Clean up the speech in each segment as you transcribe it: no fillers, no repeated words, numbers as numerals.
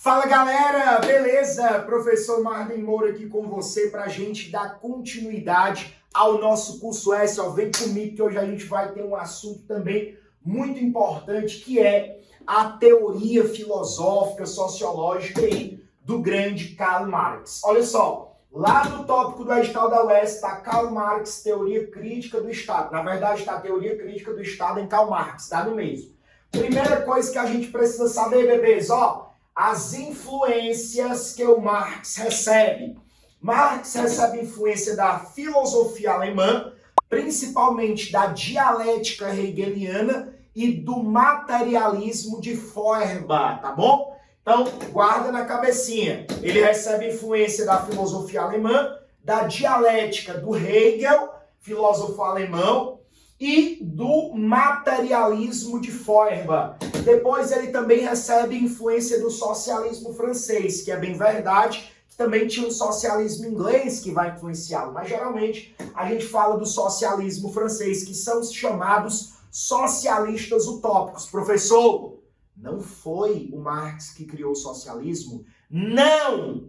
Fala galera, beleza? Professor Marlon Moura aqui com você para a gente dar continuidade ao nosso curso S. Vem comigo que hoje a gente vai ter um assunto também muito importante que é a teoria filosófica, sociológica aí do grande Karl Marx. Olha só, lá no tópico do edital da UES está Karl Marx, teoria crítica do Estado. Na verdade está a teoria crítica do Estado em Karl Marx, está no mesmo. Primeira coisa que a gente precisa saber, bebês, as influências que o Marx recebe. Marx recebe influência da filosofia alemã, principalmente da dialética hegeliana e do materialismo de Feuerbach, tá bom? Então, guarda na cabecinha. Ele recebe influência da filosofia alemã, da dialética do Hegel, filósofo alemão, e do materialismo de Feuerbach. Depois ele também recebe influência do socialismo francês, que é bem verdade, que também tinha um socialismo inglês que vai influenciá-lo, mas geralmente a gente fala do socialismo francês, que são os chamados socialistas utópicos. Professor, não foi o Marx que criou o socialismo? Não!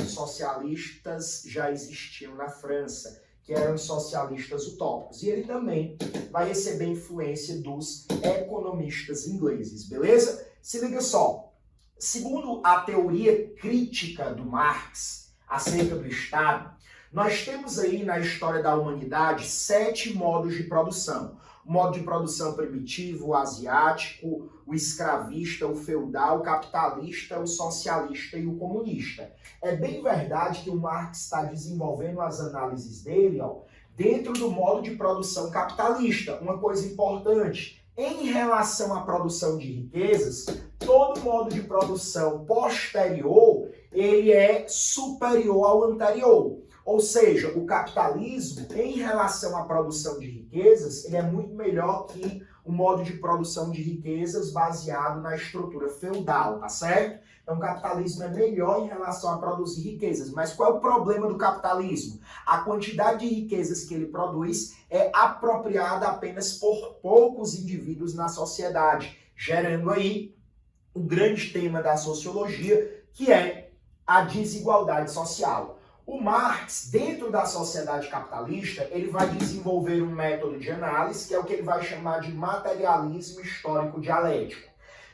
Os socialistas já existiam na França, que eram socialistas utópicos. E ele também vai receber influência dos economistas ingleses, beleza? Se liga só. Segundo a teoria crítica do Marx acerca do Estado, nós temos aí na história da humanidade 7 modos de produção. O modo de produção primitivo, o asiático, o escravista, o feudal, o capitalista, o socialista e o comunista. É bem verdade que o Marx está desenvolvendo as análises dele dentro do modo de produção capitalista. Uma coisa importante, em relação à produção de riquezas, todo modo de produção posterior, ele é superior ao anterior. Ou seja, o capitalismo, em relação à produção de riquezas, ele é muito melhor que o modo de produção de riquezas baseado na estrutura feudal, tá certo? Então, o capitalismo é melhor em relação a produzir riquezas. Mas qual é o problema do capitalismo? A quantidade de riquezas que ele produz é apropriada apenas por poucos indivíduos na sociedade, gerando aí o grande tema da sociologia, que é a desigualdade social. O Marx, dentro da sociedade capitalista, ele vai desenvolver um método de análise, que é o que ele vai chamar de materialismo histórico dialético.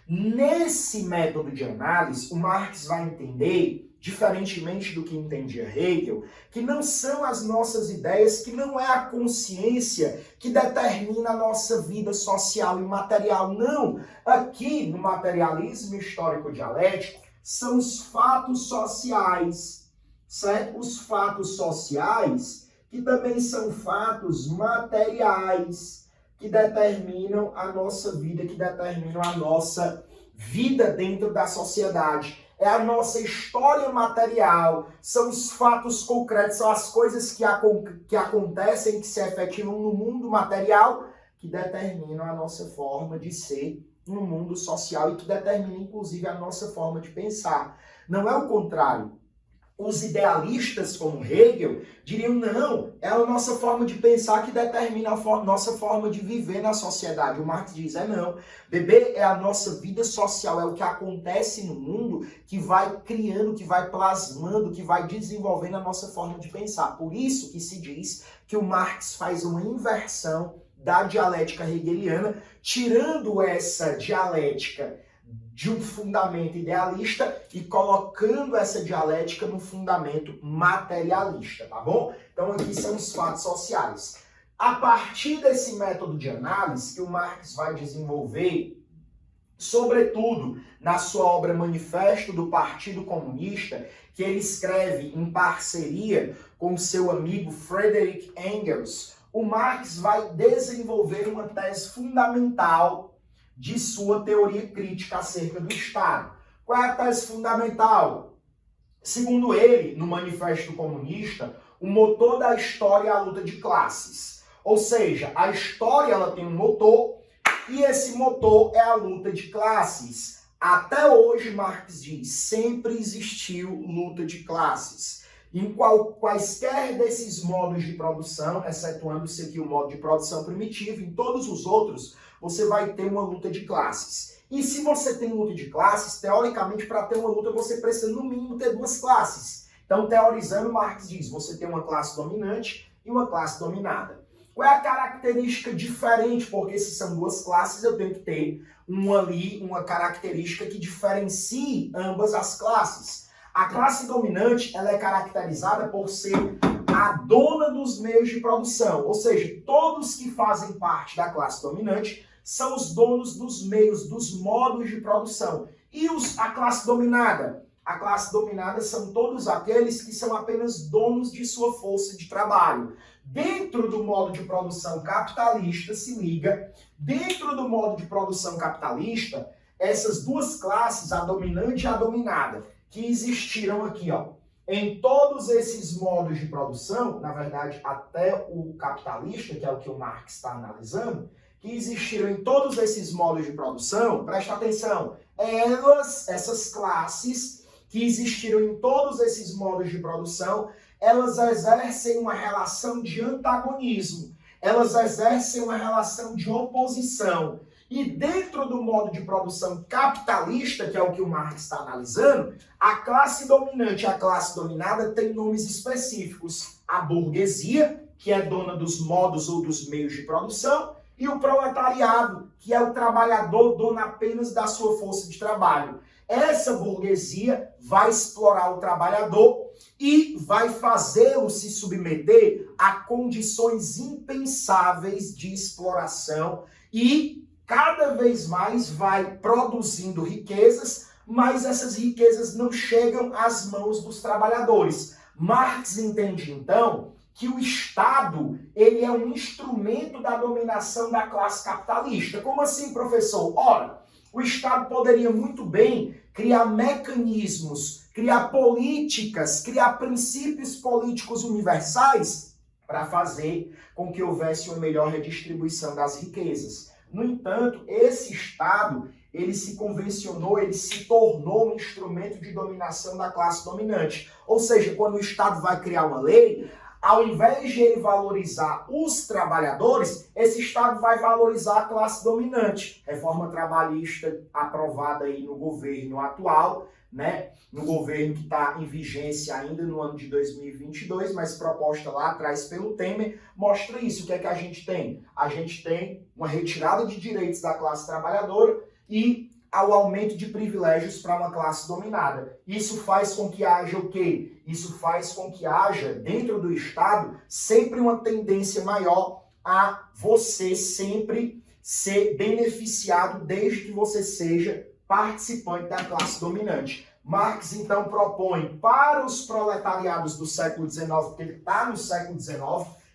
Nesse método de análise, o Marx vai entender, diferentemente do que entendia Hegel, que não são as nossas ideias, que não é a consciência que determina a nossa vida social e material. Não! Aqui, no materialismo histórico dialético, são os fatos sociais, certo? Os fatos sociais, que também são fatos materiais, que determinam a nossa vida, que determinam a nossa vida dentro da sociedade. É a nossa história material, são os fatos concretos, são as coisas que acontecem, que se efetivam no mundo material, que determinam a nossa forma de ser no mundo social e que determinam, inclusive, a nossa forma de pensar. Não é o contrário. Os idealistas, como Hegel, diriam, não, é a nossa forma de pensar que determina a nossa forma de viver na sociedade. O Marx diz, não, bebê, é a nossa vida social, é o que acontece no mundo que vai criando, que vai plasmando, que vai desenvolvendo a nossa forma de pensar. Por isso que se diz que o Marx faz uma inversão da dialética hegeliana, tirando essa dialética de um fundamento idealista e colocando essa dialética no fundamento materialista, tá bom? Então aqui são os fatos sociais. A partir desse método de análise que o Marx vai desenvolver, sobretudo na sua obra Manifesto do Partido Comunista, que ele escreve em parceria com seu amigo Friedrich Engels, o Marx vai desenvolver uma tese fundamental de sua teoria crítica acerca do Estado. Qual é a tese fundamental? Segundo ele, no Manifesto Comunista, o motor da história é a luta de classes. Ou seja, a história ela tem um motor e esse motor é a luta de classes. Até hoje, Marx diz, sempre existiu luta de classes. Em quaisquer desses modos de produção, excetuando-se aqui o modo de produção primitivo, em todos os outros, você vai ter uma luta de classes. E se você tem luta de classes, teoricamente, para ter uma luta, você precisa, no mínimo, ter duas classes. Então, teorizando, Marx diz, você tem uma classe dominante e uma classe dominada. Qual é a característica diferente? Porque se são duas classes, eu tenho que ter uma característica que diferencie ambas as classes. A classe dominante, ela é caracterizada por ser a dona dos meios de produção, ou seja, todos que fazem parte da classe dominante são os donos dos meios, dos modos de produção. E a classe dominada? A classe dominada são todos aqueles que são apenas donos de sua força de trabalho. Dentro do modo de produção capitalista, se liga, dentro do modo de produção capitalista, essas duas classes, a dominante e a dominada, que existiram aqui, ó, em todos esses modos de produção, na verdade, até o capitalista, que é o que o Marx está analisando, que existiram em todos esses modos de produção, presta atenção, essas classes que existiram em todos esses modos de produção, elas exercem uma relação de antagonismo, elas exercem uma relação de oposição. E dentro do modo de produção capitalista, que é o que o Marx está analisando, a classe dominante e a classe dominada têm nomes específicos. A burguesia, que é dona dos modos ou dos meios de produção, e o proletariado, que é o trabalhador dono apenas da sua força de trabalho. Essa burguesia vai explorar o trabalhador e vai fazê-lo se submeter a condições impensáveis de exploração e cada vez mais vai produzindo riquezas, mas essas riquezas não chegam às mãos dos trabalhadores. Marx entende, então, que o Estado ele é um instrumento da dominação da classe capitalista. Como assim, professor? Ora, o Estado poderia muito bem criar mecanismos, criar políticas, criar princípios políticos universais para fazer com que houvesse uma melhor redistribuição das riquezas. No entanto, esse Estado, ele se convencionou, ele se tornou um instrumento de dominação da classe dominante. Ou seja, quando o Estado vai criar uma lei, ao invés de ele valorizar os trabalhadores, esse Estado vai valorizar a classe dominante. Reforma trabalhista aprovada aí no governo atual, né? No governo que está em vigência ainda no ano de 2022, mas proposta lá atrás pelo Temer, mostra isso. O que é que a gente tem? A gente tem uma retirada de direitos da classe trabalhadora e ao aumento de privilégios para uma classe dominada. Isso faz com que haja o quê? Isso faz com que haja, dentro do Estado, sempre uma tendência maior a você sempre ser beneficiado desde que você seja participante da classe dominante. Marx, então, propõe para os proletariados do século XIX, porque ele está no século XIX,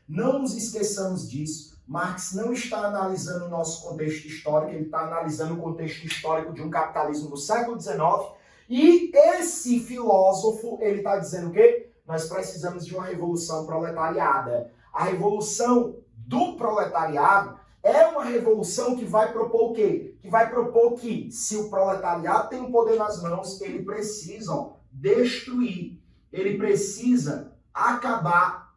não nos esqueçamos disso, Marx não está analisando o nosso contexto histórico, ele está analisando o contexto histórico de um capitalismo do século XIX, e esse filósofo, ele está dizendo o quê? Nós precisamos de uma revolução proletariada. A revolução do proletariado é uma revolução que vai propor o quê? Que vai propor que, se o proletariado tem o poder nas mãos, ele precisa destruir, ele precisa acabar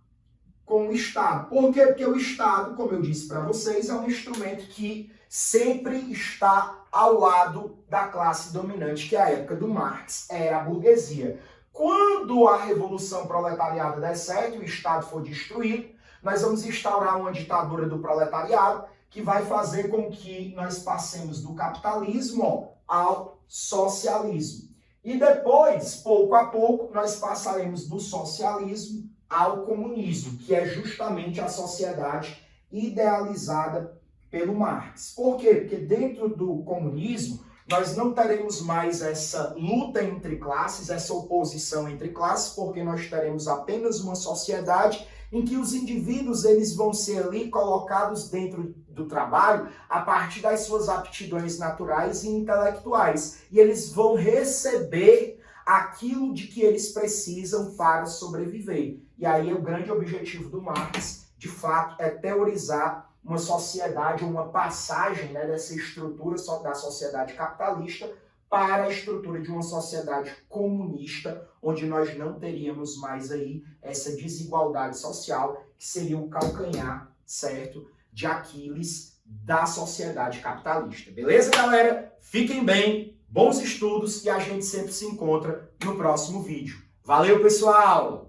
com o Estado. Por quê? Porque o Estado, como eu disse para vocês, é um instrumento que sempre está ao lado da classe dominante, que é a época do Marx, era a burguesia. Quando a Revolução Proletariada der certo e o Estado for destruído, nós vamos instaurar uma ditadura do proletariado que vai fazer com que nós passemos do capitalismo ao socialismo. E depois, pouco a pouco, nós passaremos do socialismo ao comunismo, que é justamente a sociedade idealizada pelo Marx. Por quê? Porque dentro do comunismo nós não teremos mais essa luta entre classes, essa oposição entre classes, porque nós teremos apenas uma sociedade em que os indivíduos eles vão ser ali colocados dentro do trabalho a partir das suas aptidões naturais e intelectuais. E eles vão receber aquilo de que eles precisam para sobreviver. E aí o grande objetivo do Marx, de fato, é teorizar uma sociedade, uma passagem, né, dessa estrutura da sociedade capitalista para a estrutura de uma sociedade comunista, onde nós não teríamos mais aí essa desigualdade social, que seria o calcanhar, certo, de Aquiles da sociedade capitalista. Beleza, galera? Fiquem bem, bons estudos e a gente sempre se encontra no próximo vídeo. Valeu, pessoal!